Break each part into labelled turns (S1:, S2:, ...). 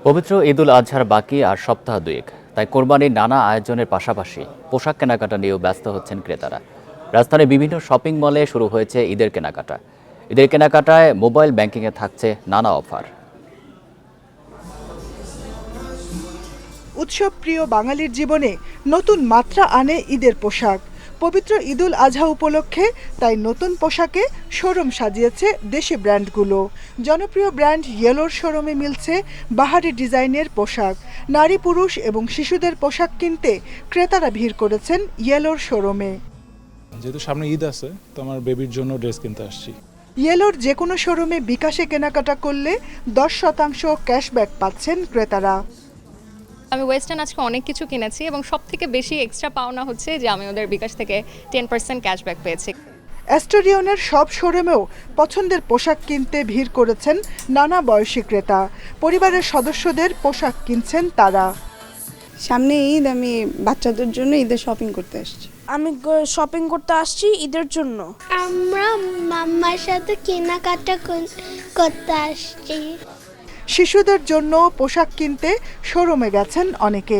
S1: পবিত্র ঈদুল আজহার বাকি আর সপ্তাহ দুয়েক, তাই কোরবানির নানা আয়োজনের পাশাপাশি পোশাক কেনাকাটা নিয়েও ব্যস্ত হচ্ছেন ক্রেতারা। রাজধানীর বিভিন্ন শপিং মলে শুরু হয়েছে ঈদের কেনাকাটা। ঈদের কেনাকাটায় মোবাইল ব্যাংকিংয়ে থাকছে নানা অফার।
S2: উৎসবপ্রিয় বাঙালির জীবনে নতুন মাত্রা আনে ঈদের পোশাক। পবিত্র ঈদুল আজহা উপলক্ষে তাই নতুন পোশাকে শোরুম সাজিয়েছে দেশি ব্র্যান্ডগুলো। জনপ্রিয় ব্র্যান্ড ইয়েলোর শোরুমে মিলছে বাহারি ডিজাইনের পোশাক। নারী, পুরুষ এবং শিশুদের পোশাক কিনতে ক্রেতারা ভিড় করেছেন ইয়েলোর শোরুমে।
S3: যেহেতু সামনে ঈদ আছে, তো আমার বেবির জন্য ড্রেস কিনতে আসছি।
S2: ইয়েলোর যে কোনো শোরুমে বিকাশে কেনাকাটা করলে 10% ক্যাশব্যাক পাচ্ছেন ক্রেতারা।
S4: আমি ওয়েস্টার্ন আজকে অনেক কিছু কিনেছি এবং সবথেকে বেশি এক্সট্রা পাওনা হচ্ছে যে আমি ওদের বিকাশ থেকে 10% ক্যাশব্যাক পেয়েছি।
S2: অ্যাস্টোরিয়নের সব শোরুমেও পছন্দের পোশাক কিনতে ভিড় করেছেন নানা বয়সী ক্রেতা। পরিবারের সদস্যদের পোশাক কিনছেন তারা।
S5: সামনে ঈদ, আমি বাচ্চাদের জন্য ঈদের শপিং করতে আসছি।
S6: আমি শপিং করতে আসছি ঈদের জন্য।
S7: আমরা মাম্মার সাথে কেনাকাটা করতে আসছি।
S2: শিশুদের জন্য পোশাক কিনতে শোরুমে গেছেন অনেকে।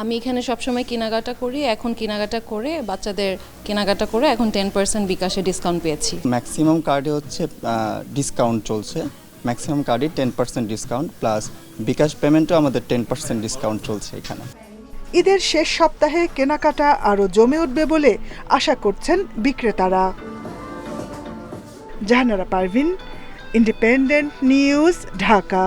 S8: আমি এখানে সবসময় কেনাকাটা করি, এখন কেনাকাটা করে বাচ্চাদের কেনাকাটা করে এখন 10% বিকাশে ডিসকাউন্ট পেয়েছি।
S9: ম্যাক্সিমাম কার্ডে হচ্ছে ডিসকাউন্ট চলছে, ম্যাক্সিমাম কার্ডে 10% ডিসকাউন্ট প্লাস বিকাশ পেমেন্টও আমাদের 10% ডিসকাউন্ট চলছে এখানে।
S2: ঈদের শেষ সপ্তাহে কেনাকাটা আরও জমে উঠবে বলে আশা করছেন বিক্রেতারা। Jahanara Parvin, Independent News, Dhaka.